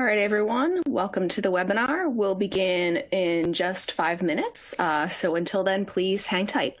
right, everyone, welcome to the webinar. We'll begin in just 5 minutes. So until then, please hang tight.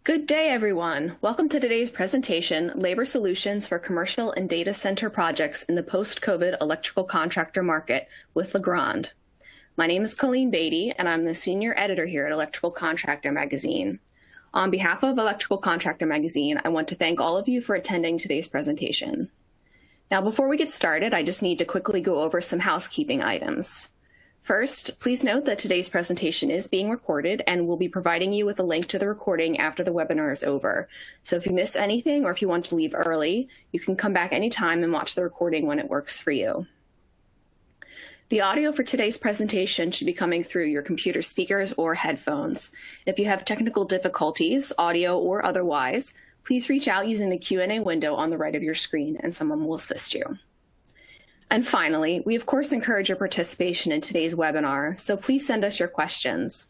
Good day, everyone. Welcome to today's presentation, Labor Solutions for Commercial and Data Center Projects in the Post-COVID Electrical Contractor Market with Legrand. My name is Colleen Beatty, and I'm the Senior Editor here at Electrical Contractor Magazine. On behalf of Electrical Contractor Magazine, I want to thank all of you for attending today's presentation. Now, before we get started, I just need to quickly go over some housekeeping items. First, please note that today's presentation is being recorded and we'll be providing you with a link to the recording after the webinar is over. So if you miss anything or if you want to leave early, you can come back anytime and watch the recording when it works for you. The audio for today's presentation should be coming through your computer speakers or headphones. If you have technical difficulties, audio or otherwise, please reach out using the Q&A window on the right of your screen and someone will assist you. And finally, we of course encourage your participation in today's webinar, so please send us your questions.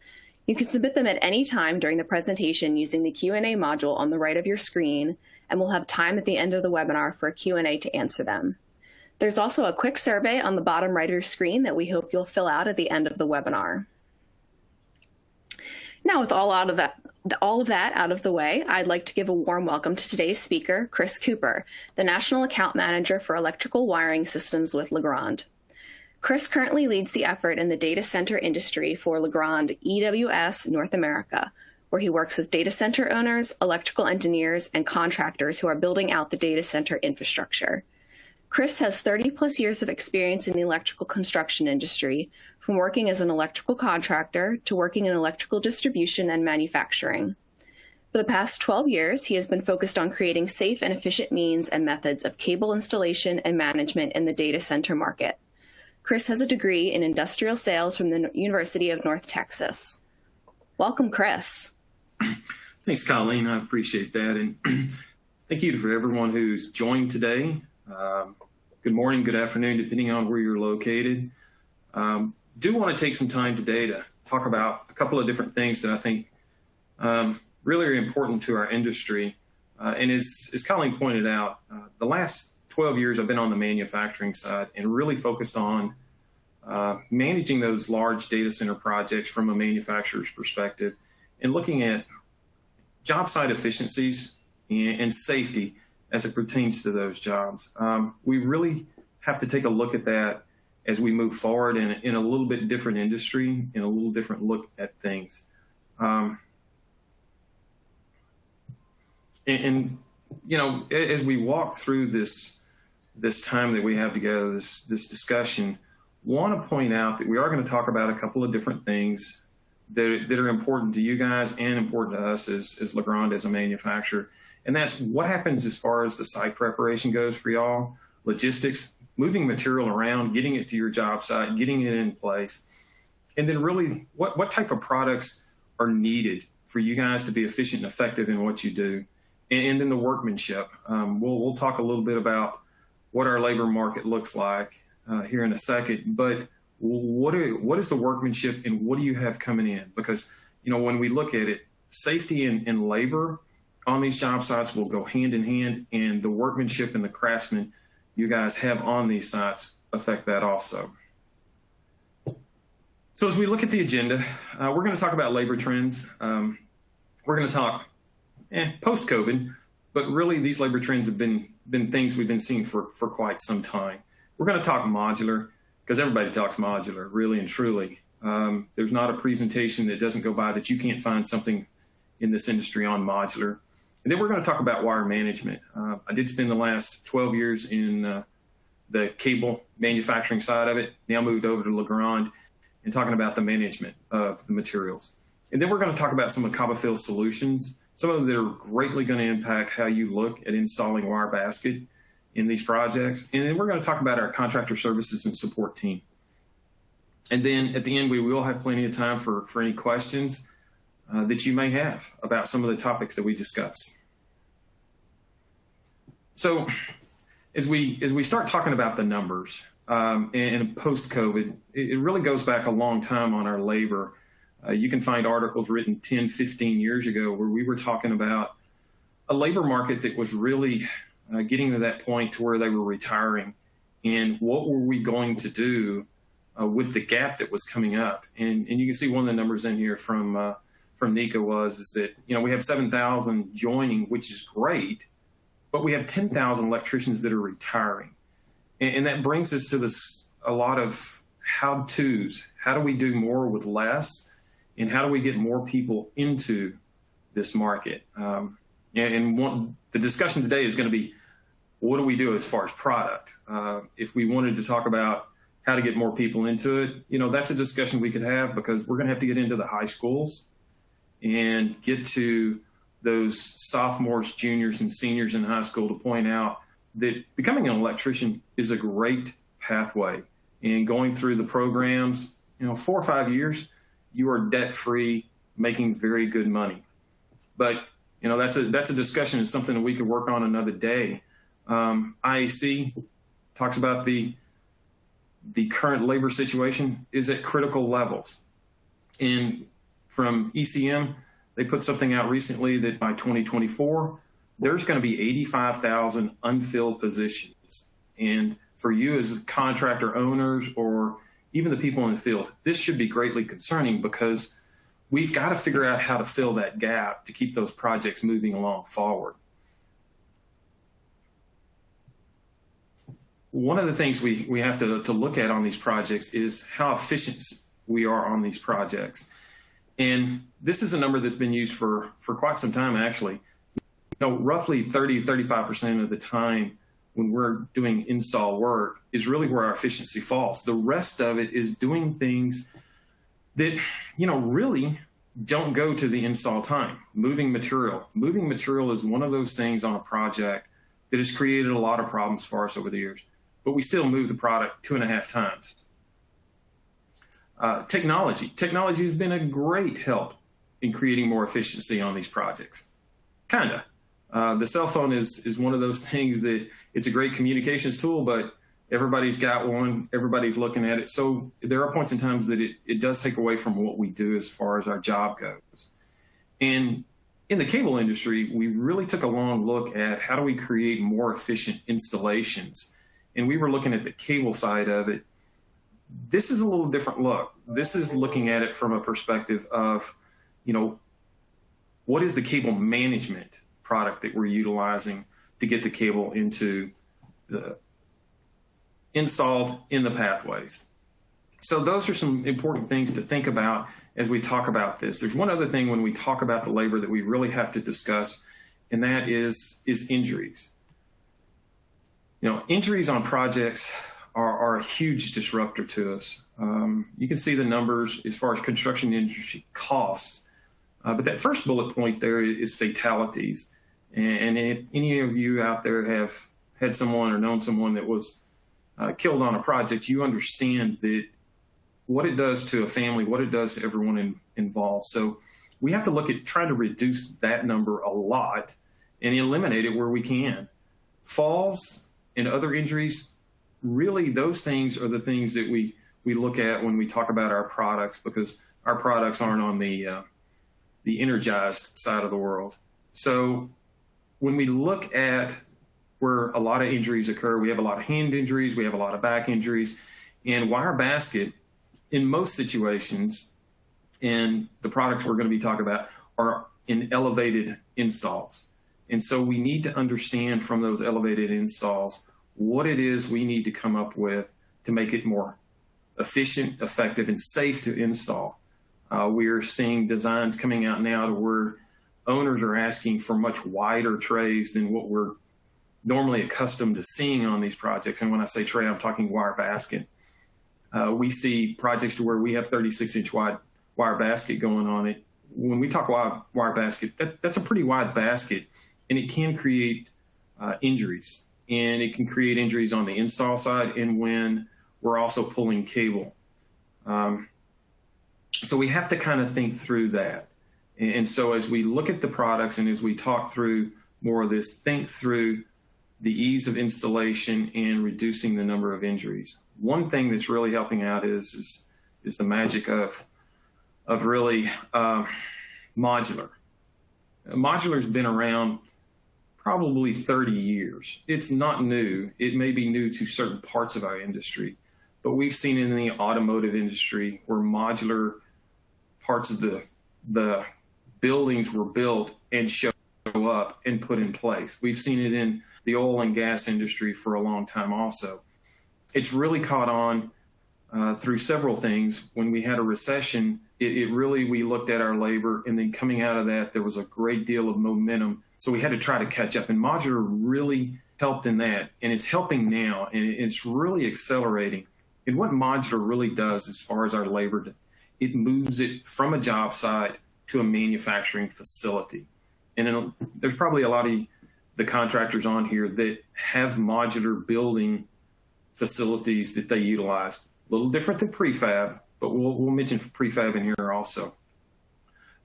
You can submit them at any time during the presentation using the Q&A module on the right of your screen, and we'll have time at the end of the webinar for a Q&A to answer them. There's also a quick survey on the bottom right of your screen that we hope you'll fill out at the end of the webinar. Now, with all of that out of the way, I'd like to give a warm welcome to today's speaker, Chris Cooper, the National Account Manager for Electrical Wiring Systems with Legrand. Chris currently leads the effort in the data center industry for Legrand EWS North America, where he works with data center owners, electrical engineers, and contractors who are building out the data center infrastructure. Chris has 30+ years of experience in the electrical construction industry, from working as an electrical contractor to working in electrical distribution and manufacturing. For the past 12 years, he has been focused on creating safe and efficient means and methods of cable installation and management in the data center market. Chris has a degree in industrial sales from the University of North Texas. Welcome, Chris. Thanks, Colleen. I appreciate that. And thank you for everyone who's joined today. Good morning, good afternoon, depending on where you're located. Do want to take some time today to talk about a couple of different things that I think really are important to our industry. And as Colleen pointed out, the last 12 years I've been on the manufacturing side and really focused on managing those large data center projects from a manufacturer's perspective and looking at job site efficiencies and safety as it pertains to those jobs. We really have to take a look at that as we move forward in a little bit different industry and a little different look at things. And you know, as we walk through this time that we have together, this discussion, want to point out that we are going to talk about a couple of different things that are important to you guys and important to us as Legrand as a manufacturer. And that's what happens as far as the site preparation goes for y'all, logistics, moving material around, getting it to your job site, getting it in place. And then really what type of products are needed for you guys to be efficient and effective in what you do. And then the workmanship. We'll talk a little bit about what our labor market looks like here in a second, but what is the workmanship and what do you have coming in? Because, you know, when we look at it, safety and labor on these job sites will go hand in hand, and the workmanship and the craftsmen you guys have on these sites affect that also. So as we look at the agenda, we're going to talk about labor trends. We're going to talk post-COVID, but really these labor trends have been things we've been seeing for quite some time. We're going to talk modular, because everybody talks modular, really and truly. There's not a presentation that doesn't go by that you can't find something in this industry on modular. And then we're going to talk about wire management. I did spend the last 12 years in the cable manufacturing side of it, now moved over to Legrand and talking about the management of the materials. And then we're going to talk about some of CABLOBEND solutions, some of them that are greatly going to impact how you look at installing wire basket in these projects. And then we're going to talk about our contractor services and support team. And then at the end, we will have plenty of time for any questions that you may have about some of the topics that we discuss. So as we start talking about the numbers and post-COVID, it really goes back a long time on our labor. You can find articles written 10, 15 years ago where we were talking about a labor market that was really getting to that point to where they were retiring, and what were we going to do with the gap that was coming up. And you can see one of the numbers in here from NECA is that, you know, we have 7,000 joining, which is great, but we have 10,000 electricians that are retiring. And that brings us to a lot of how-tos. How do we do more with less? And how do we get more people into this market? The discussion today is going to be, what do we do as far as product? If we wanted to talk about how to get more people into it, you know, that's a discussion we could have, because we're going to have to get into the high schools and get to those sophomores, juniors, and seniors in high school to point out that becoming an electrician is a great pathway. and going through the programs, 4 or 5 years, you are debt-free, making very good money. But, that's a discussion. It's something that we could work on another day. IAC talks about the current labor situation is at critical levels. And from ECM, they put something out recently that by 2024, there's going to be 85,000 unfilled positions. And for you as contractor owners or even the people in the field, this should be greatly concerning because we've got to figure out how to fill that gap to keep those projects moving along forward. One of the things we have to look at on these projects is how efficient we are on these projects. And this is a number that's been used for quite some time, actually. Roughly 35% of the time when we're doing install work is really where our efficiency falls. The rest of it is doing things that, really don't go to the install time. Moving material. Moving material is one of those things on a project that has created a lot of problems for us over the years. But we still move the product 2.5 times. Technology. Technology has been a great help in creating more efficiency on these projects. Kinda. The cell phone is one of those things that it's a great communications tool, but everybody's got one, everybody's looking at it. So there are points in times that it does take away from what we do as far as our job goes. And in the cable industry, we really took a long look at how do we create more efficient installations. And we were looking at the cable side of it. This is a little different look. This is looking at it from a perspective of, what is the cable management product that we're utilizing to get the cable installed in the pathways. So those are some important things to think about as we talk about this. There's one other thing when we talk about the labor that we really have to discuss, and that is injuries. Injuries on projects are a huge disruptor to us. You can see the numbers as far as construction industry cost, but that first bullet point there is fatalities. And if any of you out there have had someone or known someone that was killed on a project, you understand that what it does to a family, what it does to everyone involved. So we have to look at trying to reduce that number a lot and eliminate it where we can. Falls and other injuries, really those things are the things that we look at when we talk about our products, because our products aren't on the energized side of the world. So when we look at where a lot of injuries occur, we have a lot of hand injuries, we have a lot of back injuries, and wire basket in most situations, and the products we're going to be talking about are in elevated installs. And so we need to understand from those elevated installs what it is we need to come up with to make it more efficient, effective, and safe to install. We're seeing designs coming out now to where owners are asking for much wider trays than what we're normally accustomed to seeing on these projects. And when I say tray, I'm talking wire basket. We see projects to where we have 36-inch wide wire basket going on it. When we talk wire basket, that's a pretty wide basket, and it can create injuries. And it can create injuries on the install side and when we're also pulling cable. So we have to kind of think through that. And so as we look at the products and as we talk through more of this, think through the ease of installation and reducing the number of injuries. One thing that's really helping out is the magic of really modular. Modular's been around probably 30 years. It's not new. It may be new to certain parts of our industry, but we've seen it in the automotive industry where modular parts of the buildings were built and show up and put in place. We've seen it in the oil and gas industry for a long time also. It's really caught on through several things. When we had a recession, we looked at our labor, and then coming out of that, there was a great deal of momentum. So we had to try to catch up, and modular really helped in that, and it's helping now, and it's really accelerating. And what modular really does as far as our labor, it moves it from a job site to a manufacturing facility. And there's probably a lot of the contractors on here that have modular building facilities that they utilize. A little different than prefab, but we'll mention prefab in here also.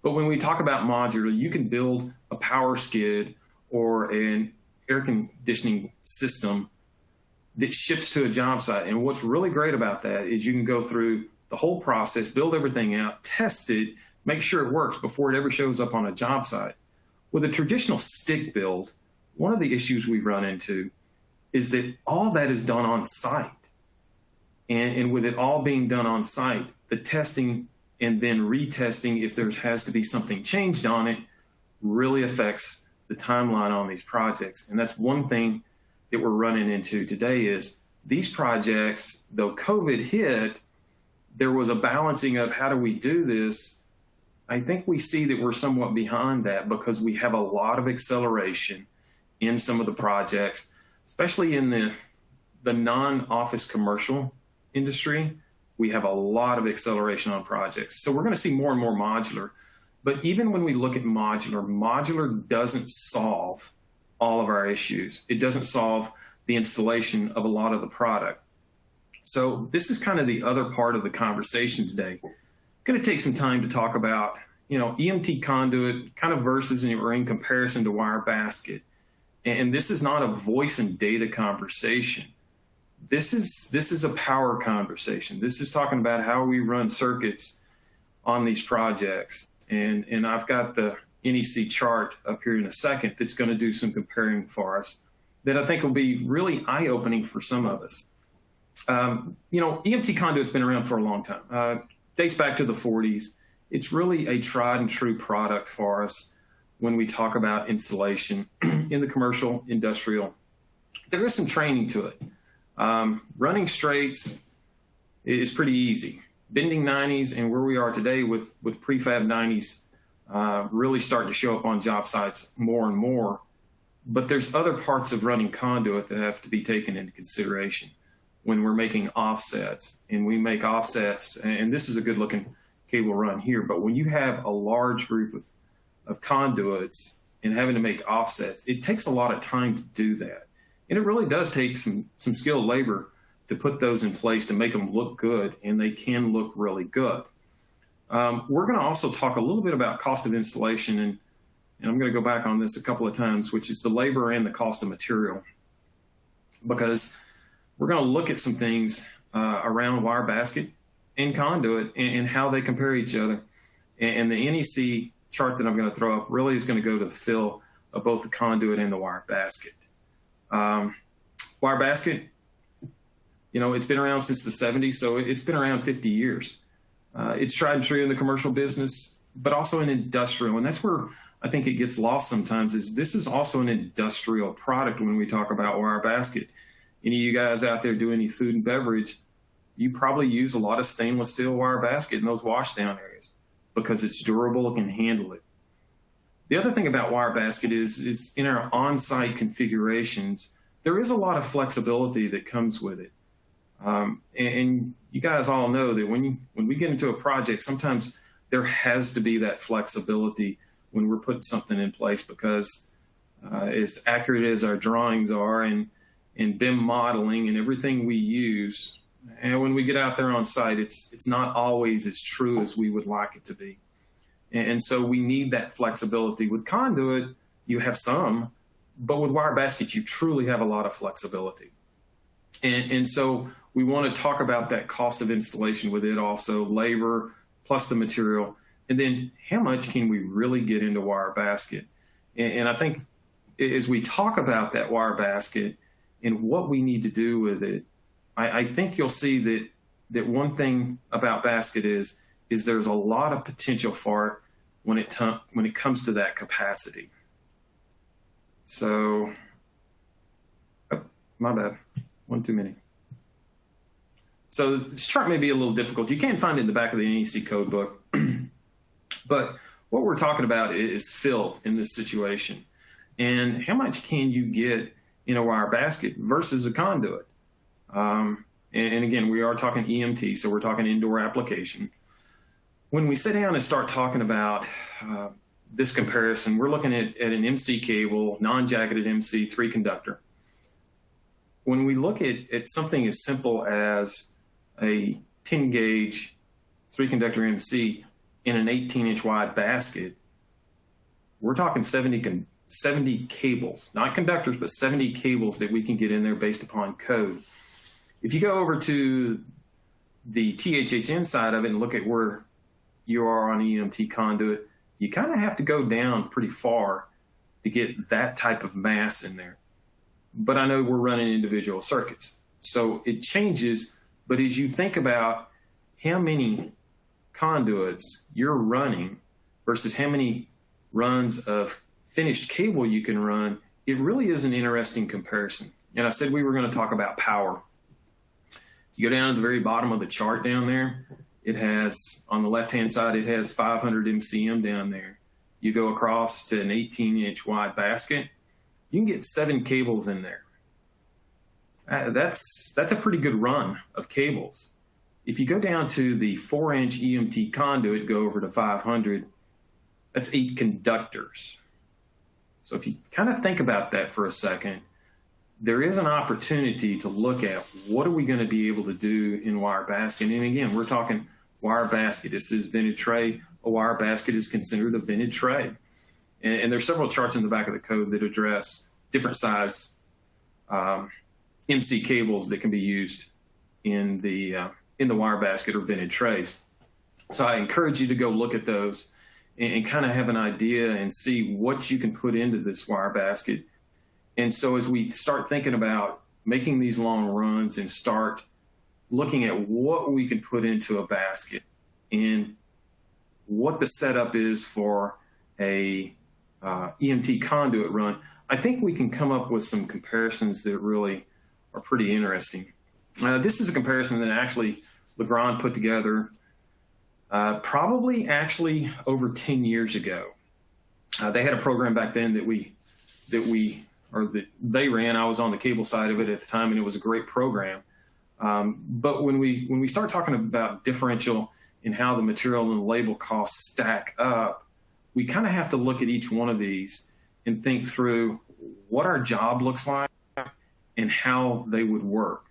But when we talk about modular, you can build a power skid or an air conditioning system that ships to a job site. And what's really great about that is you can go through the whole process, build everything out, test it, make sure it works before it ever shows up on a job site. With a traditional stick build, one of the issues we run into is that all that is done on site. And with it all being done on site, the testing and then retesting, if there has to be something changed on it, really affects the timeline on these projects. And that's one thing that we're running into today is these projects, though COVID hit, there was a balancing of how do we do this. I think we see that we're somewhat behind that because we have a lot of acceleration in some of the projects, especially in the non-office commercial industry. We have a lot of acceleration on projects. So we're going to see more and more modular. But even when we look at modular, modular doesn't solve all of our issues. It doesn't solve the installation of a lot of the product. So this is kind of the other part of the conversation today. I'm going to take some time to talk about, EMT conduit kind of versus or in comparison to wire basket. And this is not a voice and data conversation. This is a power conversation. This is talking about how we run circuits on these projects. And I've got the NEC chart up here in a second that's going to do some comparing for us that I think will be really eye-opening for some of us. EMT conduit's been around for a long time. Dates back to the 40s. It's really a tried and true product for us when we talk about installation in the commercial, industrial. There is some training to it. Running straights is pretty easy. Bending 90s and where we are today with prefab 90s really starting to show up on job sites more and more. But there's other parts of running conduit that have to be taken into consideration when we're making offsets. And we make offsets, and this is a good looking cable run here, but when you have a large group of conduits and having to make offsets, it takes a lot of time to do that. And it really does take some skilled labor to put those in place to make them look good, and they can look really good. We're going to also talk a little bit about cost of installation, and I'm going to go back on this a couple of times, which is the labor and the cost of material, because we're going to look at some things around wire basket and conduit and how they compare each other. And the NEC chart that I'm going to throw up really is going to go to the fill of both the conduit and the wire basket. Wire basket, it's been around since the 70s, so it's been around 50 years. It's tried and true in the commercial business, but also in industrial. And that's where I think it gets lost sometimes, is this is also an industrial product when we talk about wire basket. Any of you guys out there do any food and beverage, you probably use a lot of stainless steel wire basket in those washdown areas because it's durable and can handle it. The other thing about wire basket is in our on-site configurations, there is a lot of flexibility that comes with it. And you guys all know that when we get into a project, sometimes there has to be that flexibility when we're putting something in place, because as accurate as our drawings are and BIM modeling and everything we use, and when we get out there on site, it's not always as true as we would like it to be. And so we need that flexibility. With conduit, you have some, but with wire basket, you truly have a lot of flexibility. And so we want to talk about that cost of installation with it also, labor plus the material, and then how much can we really get into wire basket? And I think as we talk about that wire basket and what we need to do with it, I think you'll see that one thing about basket is there's a lot of potential for it when it comes to that capacity. So, my bad, one too many. So this chart may be a little difficult. You can find it in the back of the NEC code book. But what we're talking about is fill in this situation. And how much can you get in a wire basket versus a conduit? And again, we are talking EMT, so we're talking indoor application. When we sit down and start talking about this comparison, we're looking at an MC cable, non-jacketed MC, 3-conductor. When we look at something as simple as a 10 gauge 3-conductor MC in an 18-inch wide basket, we're talking 70 cables, not conductors, but 70 cables that we can get in there based upon code. If you go over to the THHN side of it and look at where you are on EMT conduit, you kind of have to go down pretty far to get that type of mass in there. But I know we're running individual circuits, so it changes. But as you think about how many conduits you're running versus how many runs of finished cable you can run, it really is an interesting comparison. And I said we were going to talk about power. You go down to the very bottom of the chart down there, it has, on the left-hand side, it has 500 MCM down there. You go across to an 18-inch wide basket, you can get 7 cables in there. That's a pretty good run of cables. If you go down to the 4-inch EMT conduit, go over to 500, that's 8 conductors. So if you kind of think about that for a second, there is an opportunity to look at what are we going to be able to do in wire basket. And again, we're talking wire basket. This is vented tray. A wire basket is considered a vented tray. And there's several charts in the back of the code that address different size MC cables that can be used in the wire basket or vented trays. So I encourage you to go look at those and kind of have an idea and see what you can put into this wire basket. And so as we start thinking about making these long runs and start looking at what we can put into a basket and what the setup is for a EMT conduit run, I think we can come up with some comparisons that really are pretty interesting. This is a comparison that actually Legrand put together probably actually over 10 years ago. They had a program back then that they ran. I was on the cable side of it at the time, and it was a great program. But when we start talking about differential and how the material and the label costs stack up, we kind of have to look at each one of these and think through what our job looks like and how they would work.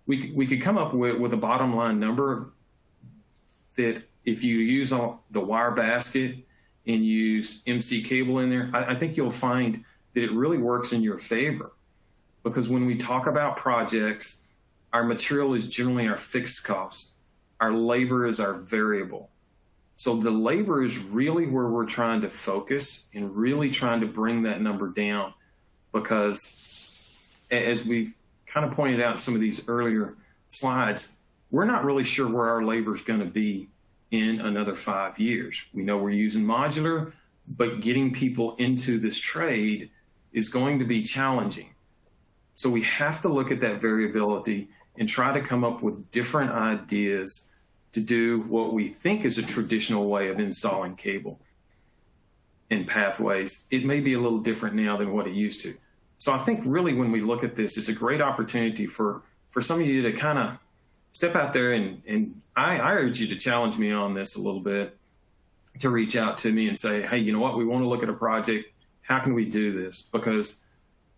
We could come up with a bottom line number that if you use the wire basket and use MC cable in there, I think you'll find that it really works in your favor. Because when we talk about projects, our material is generally our fixed cost. Our labor is our variable. So the labor is really where we're trying to focus and really trying to bring that number down. Because as we've kind of pointed out in some of these earlier slides, we're not really sure where our labor is going to be in another 5 years. We know we're using modular, but getting people into this trade is going to be challenging. So we have to look at that variability and try to come up with different ideas to do what we think is a traditional way of installing cable and pathways. It may be a little different now than what it used to. So I think really when we look at this, it's a great opportunity for some of you to kind of step out there and I urge you to challenge me on this a little bit, to reach out to me and say, hey, you know what, we want to look at a project. How can we do this? Because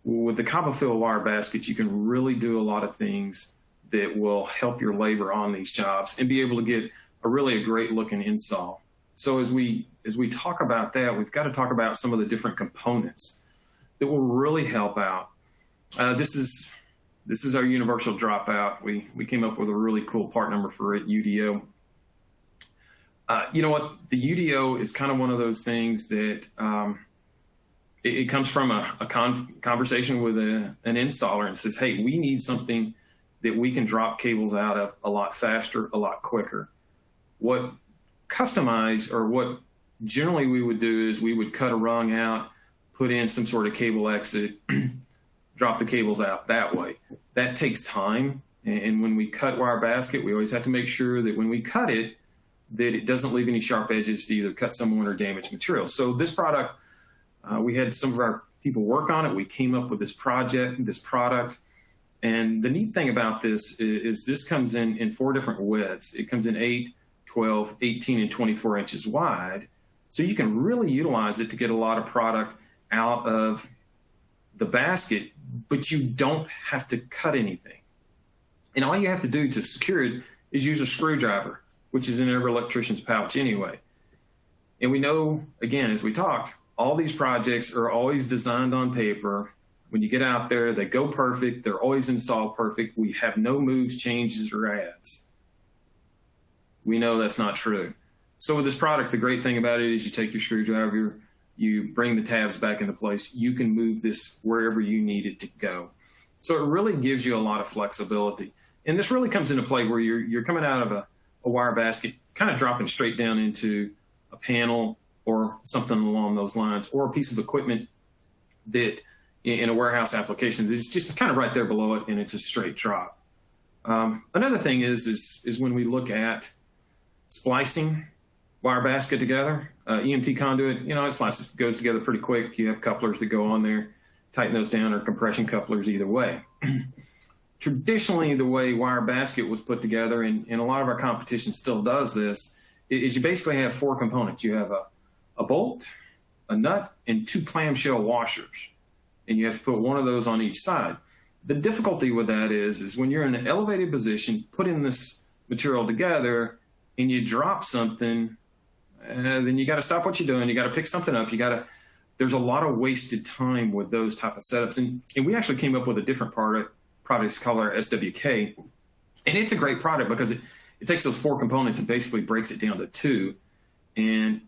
with the copper fill wire baskets, you can really do a lot of things that will help your labor on these jobs and be able to get a great looking install. So as we talk about that, we've got to talk about some of the different components that will really help out. This is our universal dropout. We came up with a really cool part number for it, UDO. You know what? The UDO is kind of one of those things that it comes from a conversation with an installer and says, hey, we need something that we can drop cables out of a lot faster, a lot quicker. What customize, or what generally we would do, is we would cut a rung out, put in some sort of cable exit, drop the cables out that way. That takes time. And when we cut wire basket, we always have to make sure that when we cut it, that it doesn't leave any sharp edges to either cut someone or damage material. So this product, we had some of our people work on it. We came up with this product. And the neat thing about this is this comes in 4 different widths. It comes in 8, 12, 18, and 24 inches wide. So you can really utilize it to get a lot of product out of the basket, but you don't have to cut anything. And all you have to do to secure it is use a screwdriver, which is in every electrician's pouch anyway. And we know, again, as we talked, all these projects are always designed on paper. When you get out there, they go perfect. They're always installed perfect. We have no moves, changes, or adds. We know that's not true. So with this product, the great thing about it is you take your screwdriver, you bring the tabs back into place. You can move this wherever you need it to go. So it really gives you a lot of flexibility. And this really comes into play where you're coming out of a wire basket, kind of dropping straight down into a panel or something along those lines, or a piece of equipment that in a warehouse application is just kind of right there below it, and it's a straight drop. Another thing is when we look at splicing wire basket together, EMT conduit, it slices, goes together pretty quick. You have couplers that go on there, tighten those down, or compression couplers, either way. Traditionally, the way wire basket was put together, and a lot of our competition still does this, is you basically have 4 components. You have a bolt, a nut, and 2 clamshell washers. And you have to put one of those on each side. The difficulty with that is when you're in an elevated position, putting this material together, and you drop something, then you got to stop what you're doing. You got to pick something up. There's a lot of wasted time with those type of setups. And we actually came up with a different product called our SWK. And it's a great product because it takes those 4 components and basically breaks it down to 2. And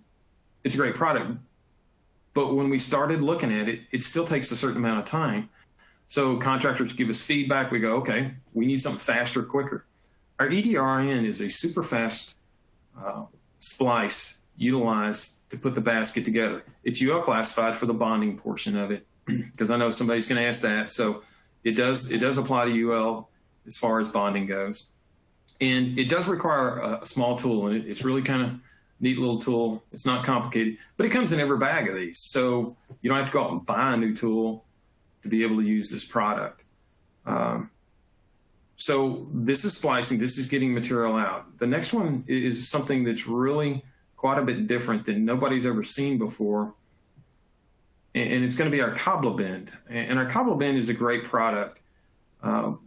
it's a great product. But when we started looking at it, it still takes a certain amount of time. So contractors give us feedback. We go, okay, we need something faster, quicker. Our EDRN is a super fast splice utilized to put the basket together. It's UL classified for the bonding portion of it, because I know somebody's going to ask that. So it does apply to UL as far as bonding goes. And it does require a small tool, and it's really kind of neat little tool. It's not complicated, but it comes in every bag of these. So you don't have to go out and buy a new tool to be able to use this product. So this is splicing. This is getting material out. The next one is something that's really quite a bit different than nobody's ever seen before. And it's going to be our CABLOBEND. And our CABLOBEND is a great product. The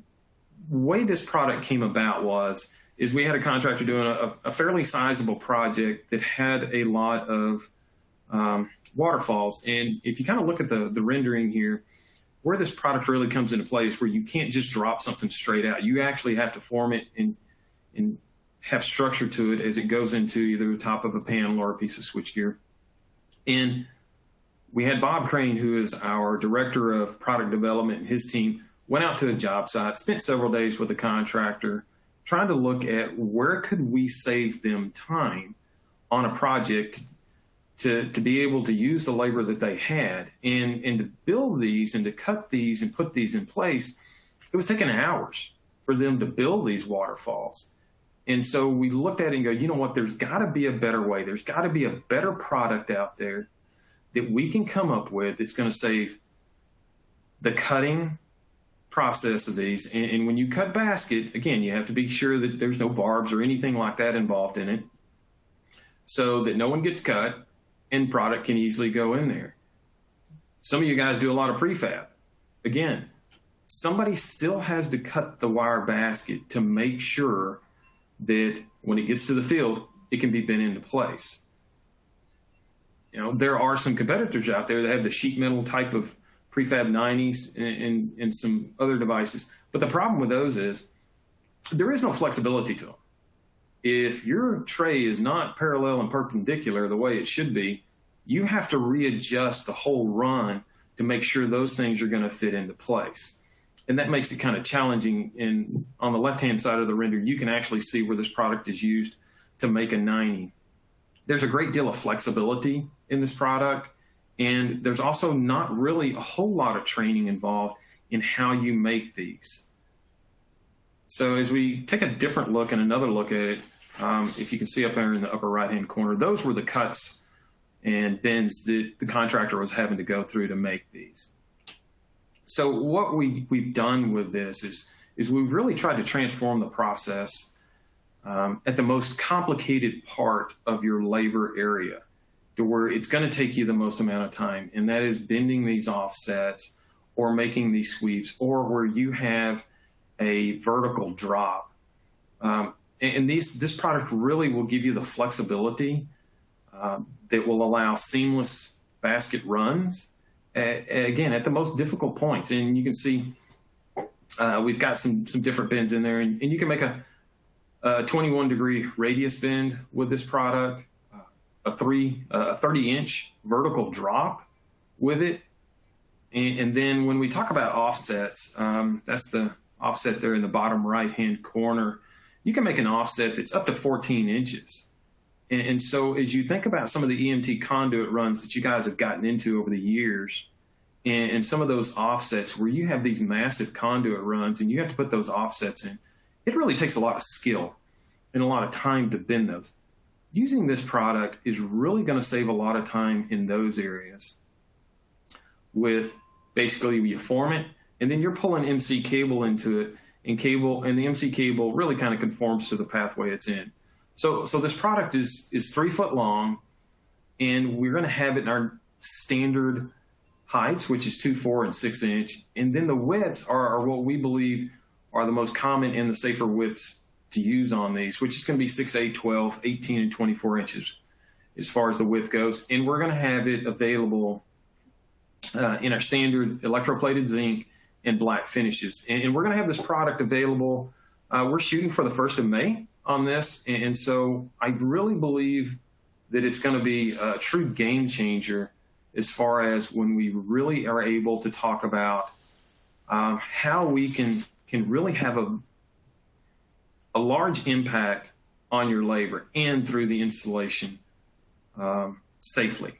way this product came about is we had a contractor doing a fairly sizable project that had a lot of waterfalls. And if you kind of look at the rendering here, where this product really comes into play is where you can't just drop something straight out. You actually have to form it and have structure to it as it goes into either the top of a panel or a piece of switchgear. And we had Bob Crane, who is our director of product development, and his team went out to a job site, spent several days with the contractor, trying to look at where could we save them time on a project to be able to use the labor that they had and to build these and to cut these and put these in place. It was taking hours for them to build these waterfalls. And so we looked at it and go, you know what, there's got to be a better way. There's got to be a better product out there that we can come up with that's going to save the cutting process of these. And when you cut basket, again, you have to be sure that there's no barbs or anything like that involved in it, so that no one gets cut and product can easily go in there. Some of you guys do a lot of prefab. Again, somebody still has to cut the wire basket to make sure that when it gets to the field, it can be bent into place. There are some competitors out there that have the sheet metal type of prefab 90s and some other devices. But the problem with those is there is no flexibility to them. If your tray is not parallel and perpendicular the way it should be, you have to readjust the whole run to make sure those things are going to fit into place. And that makes it kind of challenging. And on the left-hand side of the render, you can actually see where this product is used to make a 90. There's a great deal of flexibility in this product. And there's also not really a whole lot of training involved in how you make these. So as we take a different look and another look at it, if you can see up there in the upper right-hand corner, those were the cuts and bends that the contractor was having to go through to make these. So what we've done with this is we've really tried to transform the process at the most complicated part of your labor area to where it's going to take you the most amount of time, and that is bending these offsets or making these sweeps, or where you have a vertical drop. And this product really will give you the flexibility that will allow seamless basket runs, again, at the most difficult points. And you can see we've got some different bends in there, and you can make a 21-degree radius bend with this product, a 30-inch vertical drop with it. And then when we talk about offsets, that's the offset there in the bottom right-hand corner. You can make an offset that's up to 14 inches. And so as you think about some of the EMT conduit runs that you guys have gotten into over the years, and some of those offsets where you have these massive conduit runs and you have to put those offsets in, it really takes a lot of skill and a lot of time to bend those. Using this product is really going to save a lot of time in those areas. With basically you form it, and then you're pulling MC cable into it, and the MC cable really kind of conforms to the pathway it's in. So this product is 3 foot long, and we're going to have it in our standard heights, which is 2, 4, and 6 inch. And then the widths are what we believe are the most common and the safer widths to use on these, which is going to be 6, 8, 12, 18, and 24 inches as far as the width goes. And we're going to have it available in our standard electroplated zinc and black finishes. And we're going to have this product available. We're shooting for the 1st of May on this. And so I really believe that it's going to be a true game changer as far as when we really are able to talk about how we can really have a large impact on your labor and through the installation safely.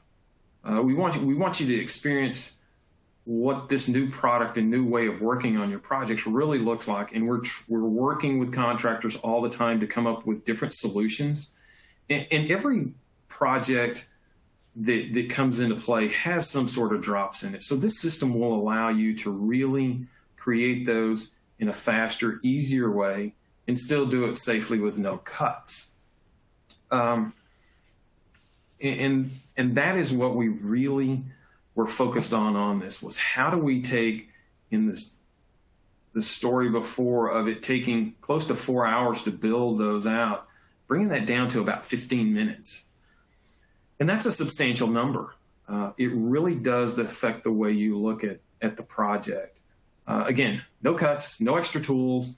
We want you to experience what this new product and new way of working on your projects really looks like. And we're working with contractors all the time to come up with different solutions. And every project that comes into play has some sort of drops in it. So this system will allow you to really create those in a faster, easier way and still do it safely with no cuts. And that is what we really were focused on this, was how do we take in the story before of it taking close to 4 hours to build those out, bringing that down to about 15 minutes. And that's a substantial number. It really does affect the way you look at the project. Again, no cuts, no extra tools,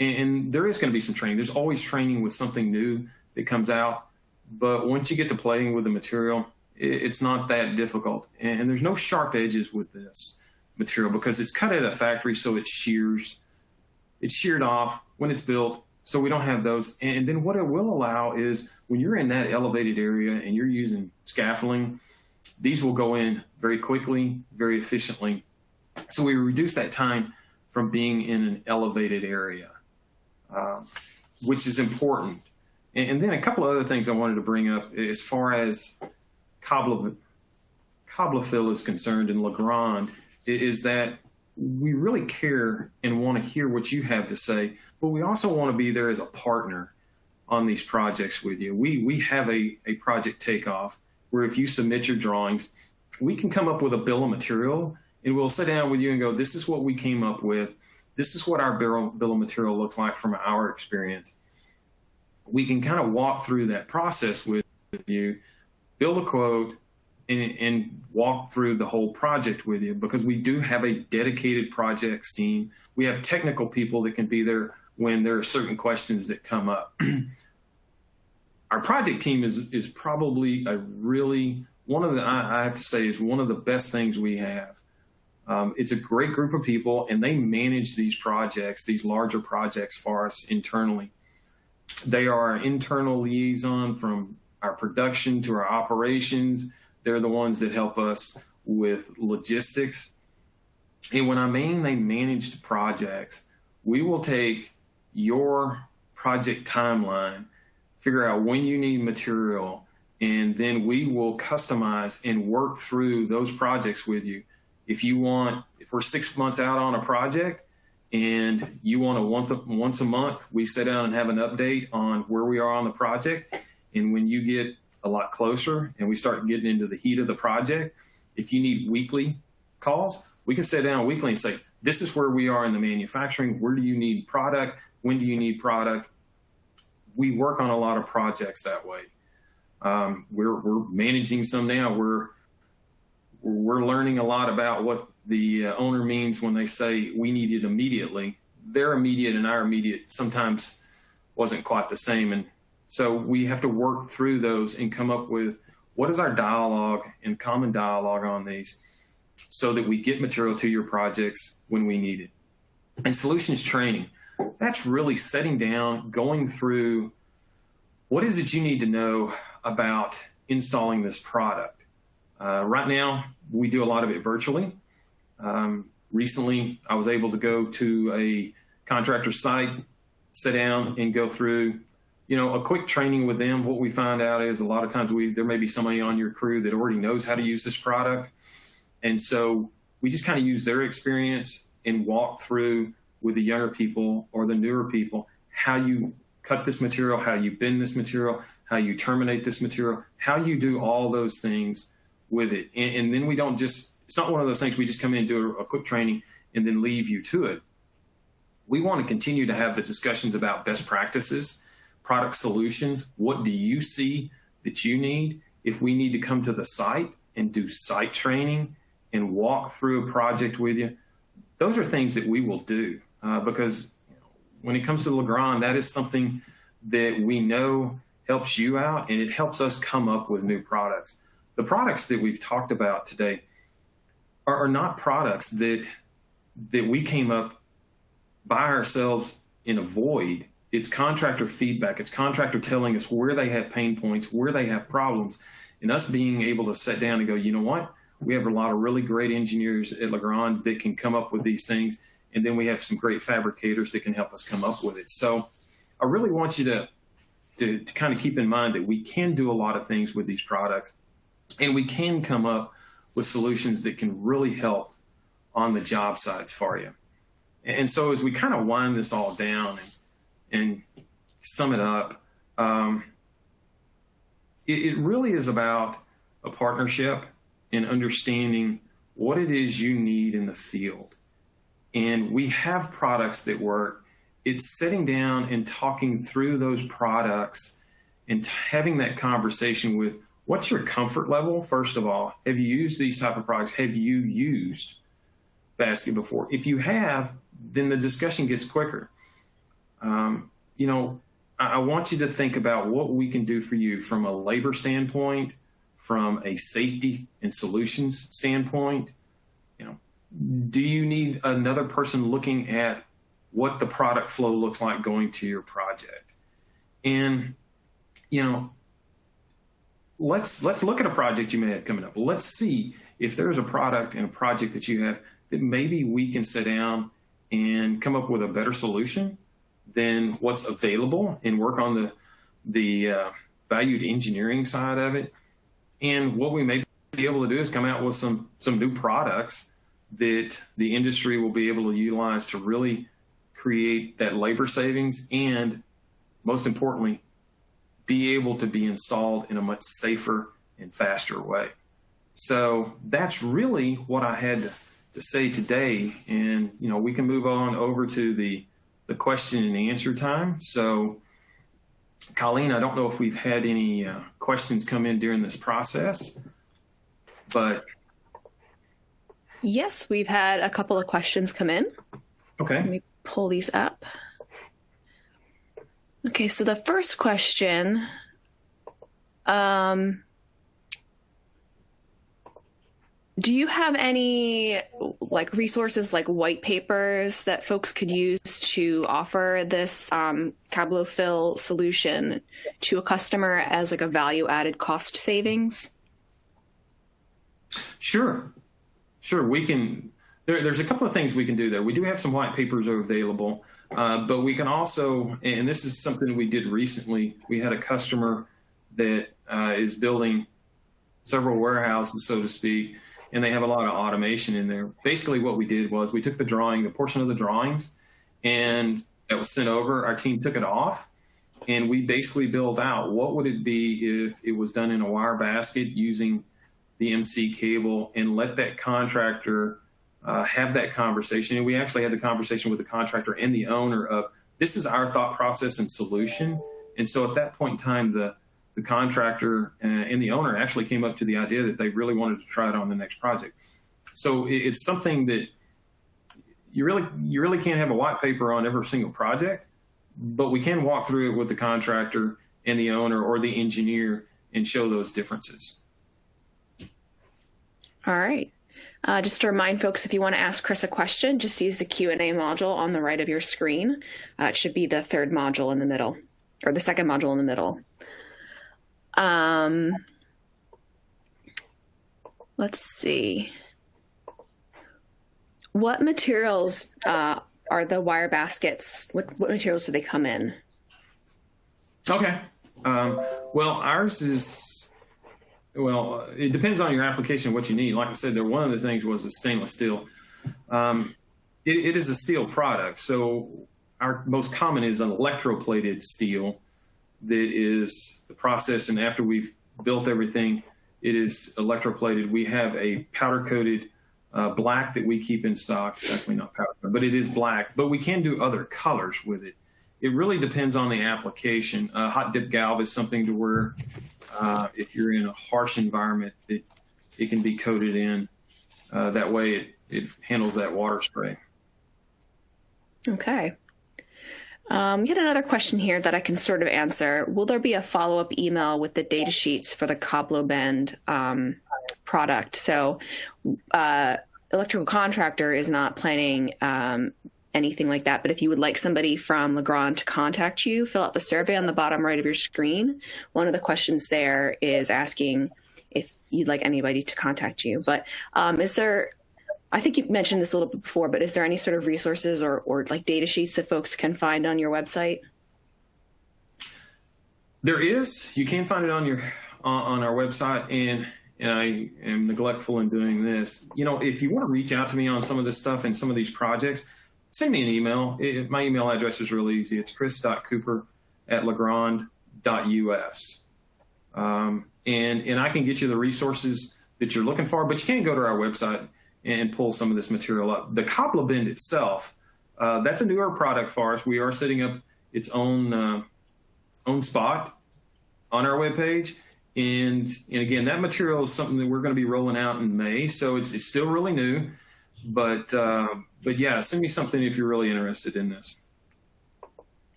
and there is going to be some training. There's always training with something new that comes out. But once you get to playing with the material, it's not that difficult. And there's no sharp edges with this material because it's cut at a factory, so it shears. It's sheared off when it's built, so we don't have those. And then what it will allow is when you're in that elevated area and you're using scaffolding, these will go in very quickly, very efficiently. So we reduce that time from being in an elevated area, which is important. And then a couple of other things I wanted to bring up as far as Cablofill is concerned in Legrand is that we really care and want to hear what you have to say, but we also want to be there as a partner on these projects with you. We have a project takeoff where if you submit your drawings, we can come up with a bill of material and we'll sit down with you and go, this is what we came up with. This is what our bill of material looks like from our experience. We can kind of walk through that process with you, build a quote, and walk through the whole project with you, because we do have a dedicated projects team. We have technical people that can be there when there are certain questions that come up. Our project team is probably I have to say, is one of the best things we have. It's a great group of people, and they manage these projects, these larger projects for us internally. They are our internal liaison from our production to our operations. They're the ones that help us with logistics. And when I mean they managed projects, we will take your project timeline, figure out when you need material, and then we will customize and work through those projects with you. If we're 6 months out on a project and you want once a month, we sit down and have an update on where we are on the project. And when you get a lot closer and we start getting into the heat of the project, if you need weekly calls, we can sit down weekly and say, this is where we are in the manufacturing. Where do you need product? When do you need product? We work on a lot of projects that way. We're managing some now. We're learning a lot about what the owner means when they say we need it immediately. Their immediate and our immediate sometimes wasn't quite the same. And so we have to work through those and come up with what is our dialogue and common dialogue on these so that we get material to your projects when we need it. And solutions training, that's really setting down, going through what is it you need to know about installing this product. Right now, we do a lot of it virtually. Recently, I was able to go to a contractor site, sit down and go through, a quick training with them. What we find out is a lot of times there may be somebody on your crew that already knows how to use this product. And so we just kind of use their experience and walk through with the younger people or the newer people, how you cut this material, how you bend this material, how you terminate this material, how you do all those things with it. And then we don't just, it's not one of those things we just come in and do a quick training and then leave you to it. We want to continue to have the discussions about best practices, product solutions. What do you see that you need? If we need to come to the site and do site training and walk through a project with you, those are things that we will do because when it comes to Legrand, that is something that we know helps you out and it helps us come up with new products. The products that we've talked about today are not products that we came up by ourselves in a void. It's contractor feedback. It's contractor telling us where they have pain points, where they have problems, and us being able to sit down and go, you know what? We have a lot of really great engineers at Legrand that can come up with these things, and then we have some great fabricators that can help us come up with it. So I really want you to kind of keep in mind that we can do a lot of things with these products, and we can come up with solutions that can really help on the job sites for you. And so as we kind of wind this all down and sum it up, it really is about a partnership and understanding what it is you need in the field. And we have products that work. It's sitting down and talking through those products and having that conversation with what's your comfort level, first of all. Have you used these type of products? Have you used basket before? If you have, then the discussion gets quicker. I want you to think about what we can do for you from a labor standpoint, from a safety and solutions standpoint. Do you need another person looking at what the product flow looks like going to your project? And, let's look at a project you may have coming up. Let's see if there's a product and a project that you have that maybe we can sit down and come up with a better solution than what's available and work on the valued engineering side of it. And what we may be able to do is come out with some new products that the industry will be able to utilize to really create that labor savings and, most importantly, be able to be installed in a much safer and faster way. So that's really what I had to say today. And, we can move on over to the question and answer time. So, Colleen, I don't know if we've had any questions come in during this process, but... Yes, we've had a couple of questions come in. Okay. Let me pull these up. Okay, so the first question, do you have any resources like white papers that folks could use to offer this CABLOFILL solution to a customer as a value-added cost savings? Sure. We can. There's a couple of things we can do there. We do have some white papers available, but we can also, and this is something we did recently. We had a customer that is building several warehouses, so to speak, and they have a lot of automation in there. Basically, what we did was we took the portion of the drawings, and that was sent over. Our team took it off, and we basically built out what would it be if it was done in a wire basket using the MC cable, and let that contractor have that conversation. And we actually had the conversation with the contractor and the owner of, this is our thought process and solution. And so at that point in time, the contractor and the owner actually came up to the idea that they really wanted to try it on the next project. So it's something that you really can't have a white paper on every single project, but we can walk through it with the contractor and the owner or the engineer and show those differences. All right. Just to remind folks, if you want to ask Chris a question, just use the Q&A module on the right of your screen. It should be the third module in the middle, or the second module in the middle. Let's see. What materials are the wire baskets? What materials do they come in? Okay. Well, ours is, well, it depends on your application, what you need. Like I said, one of the things was the stainless steel. It is a steel product. So our most common is an electroplated steel that is the process. And after we've built everything, it is electroplated. We have a powder coated black that we keep in stock. It's actually not powder, but it is black. But we can do other colors with it. It really depends on the application. Hot dip galv is something to where if you're in a harsh environment, it can be coated in. That way it handles that water spray. Okay. We had another question here that I can sort of answer. Will there be a follow-up email with the data sheets for the CABLOBEND product? So electrical contractor is not planning anything like that, but if you would like somebody from Legrand to contact you, fill out the survey on the bottom right of your screen. One of the questions there is asking if you'd like anybody to contact you. But is there, I think you mentioned this a little bit before, but is there any sort of resources or like data sheets that folks can find on your website? There is. You can find it on our website, and I am neglectful in doing this. You know, if you want to reach out to me on some of this stuff and some of these projects, send me an email. My email address is really easy. It's chris.cooper@legrand.us. And I can get you the resources that you're looking for, but you can't go to our website and pull some of this material up. The CABLOBEND itself, that's a newer product for us. We are setting up its own spot on our webpage. And again, that material is something that we're going to be rolling out in May. So it's still really new, but yeah, send me something if you're really interested in this.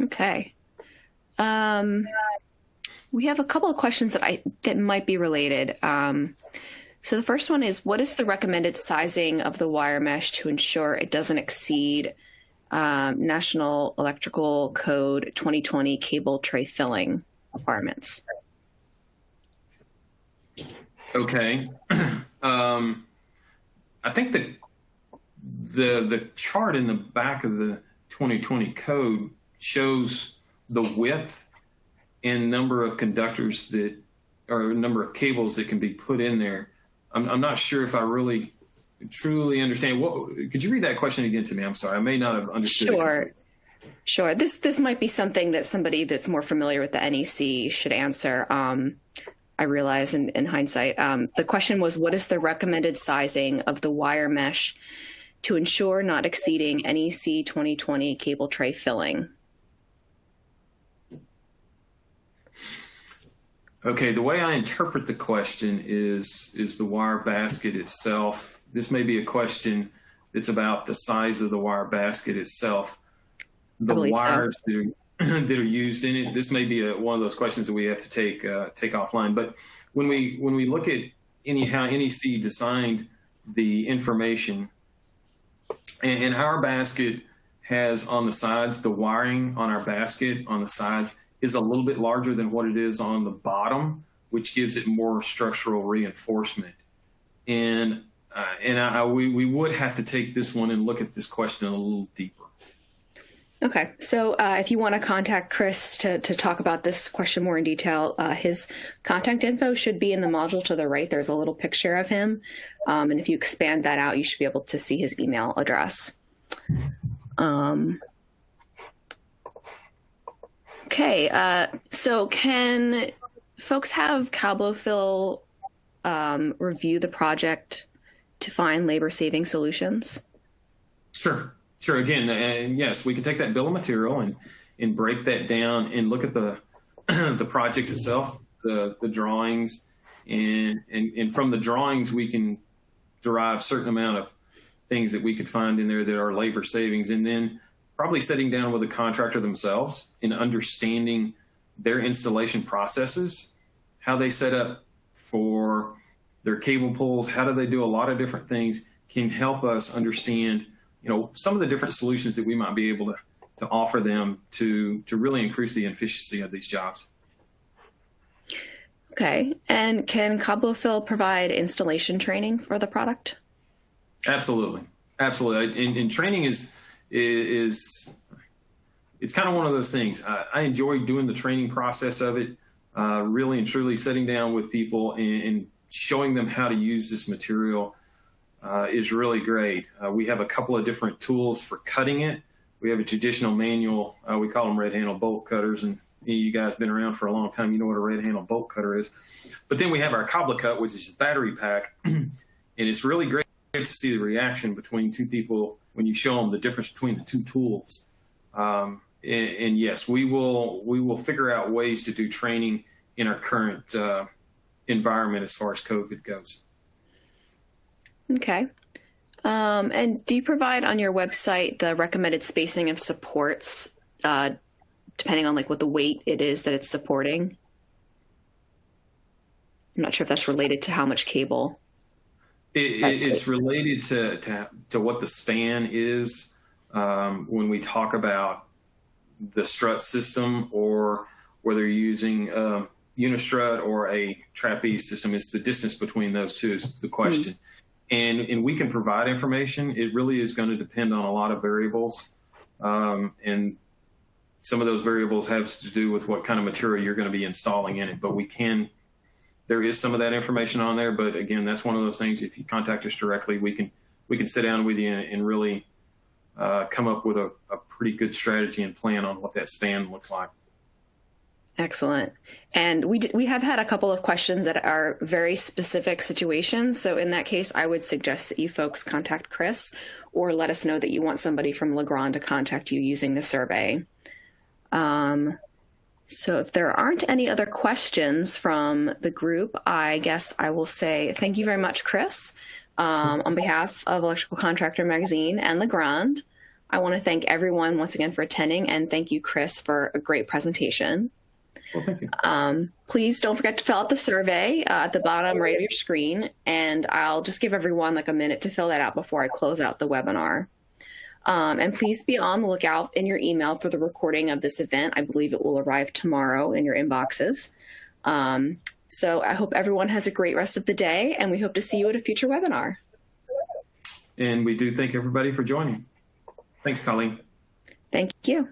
Okay. We have a couple of questions that might be related. So the first one is, what is the recommended sizing of the wire mesh to ensure it doesn't exceed National Electrical Code 2020 cable tray filling requirements? Okay. I think that the chart in the back of the 2020 code shows the width and number of conductors that, or number of cables that can be put in there. I'm not sure if I really truly understand. Could you read that question again to me? I'm sorry, I may not have understood. Sure. This might be something that somebody that's more familiar with the NEC should answer. I realize in hindsight. The question was, what is the recommended sizing of the wire mesh to ensure not exceeding NEC 2020 cable tray filling? Okay, the way I interpret the question is the wire basket itself. This may be a question that's about the size of the wire basket itself. The wires that are used in it. This may be one of those questions that we have to take offline. But when we look at how NEC designed the information, and our basket has on the sides, the wiring on our basket on the sides is a little bit larger than what it is on the bottom, which gives it more structural reinforcement. And we would have to take this one and look at this question a little deeper. Okay, so if you want to contact Chris to talk about this question more in detail, his contact info should be in the module to the right. There's a little picture of him. And if you expand that out, you should be able to see his email address. Okay, so can folks have CabloFill review the project to find labor-saving solutions? Sure. Again, yes, we can take that bill of material and break that down and look at the the project itself, the drawings, and from the drawings we can derive a certain amount of things that we could find in there that are labor savings, and then probably sitting down with the contractor themselves and understanding their installation processes, how they set up for their cable pulls, how do they do a lot of different things, can help us understand, some of the different solutions that we might be able to offer them to really increase the efficiency of these jobs. Okay. And can CABLOFILL provide installation training for the product? Absolutely. And training is it's kind of one of those things. I enjoy doing the training process of it, really and truly sitting down with people and showing them how to use this material is really great. We have a couple of different tools for cutting it. We have a traditional manual, we call them red handle bolt cutters, and you guys been around for a long time, you know what a red handle bolt cutter is. But then we have our CABLOCUT, which is a battery pack, and it's really great to see the reaction between two people when you show them the difference between the two tools. And yes, we will figure out ways to do training in our current environment as far as COVID goes. Okay. And do you provide on your website the recommended spacing of supports, depending on what the weight it is that it's supporting? I'm not sure if that's related to how much cable. It's related to what the span is when we talk about the strut system, or whether you're using unistrut or a trapeze system. It's the distance between those two is the question. And we can provide information. It really is going to depend on a lot of variables. And some of those variables have to do with what kind of material you're going to be installing in it. But there is some of that information on there. But again, that's one of those things. If you contact us directly, we can sit down with you and really come up with a pretty good strategy and plan on what that span looks like. Excellent. And we have had a couple of questions that are very specific situations. So in that case, I would suggest that you folks contact Chris, or let us know that you want somebody from Legrand to contact you using the survey. So if there aren't any other questions from the group, I guess I will say thank you very much, Chris. On behalf of Electrical Contractor Magazine and Legrand, I want to thank everyone once again for attending, and thank you, Chris, for a great presentation. Well, thank you. Please don't forget to fill out the survey at the bottom right of your screen, and I'll just give everyone a minute to fill that out before I close out the webinar. And please be on the lookout in your email for the recording of this event. I believe it will arrive tomorrow in your inboxes. So I hope everyone has a great rest of the day, and we hope to see you at a future webinar. And we do thank everybody for joining. Thanks, Colleen. Thank you.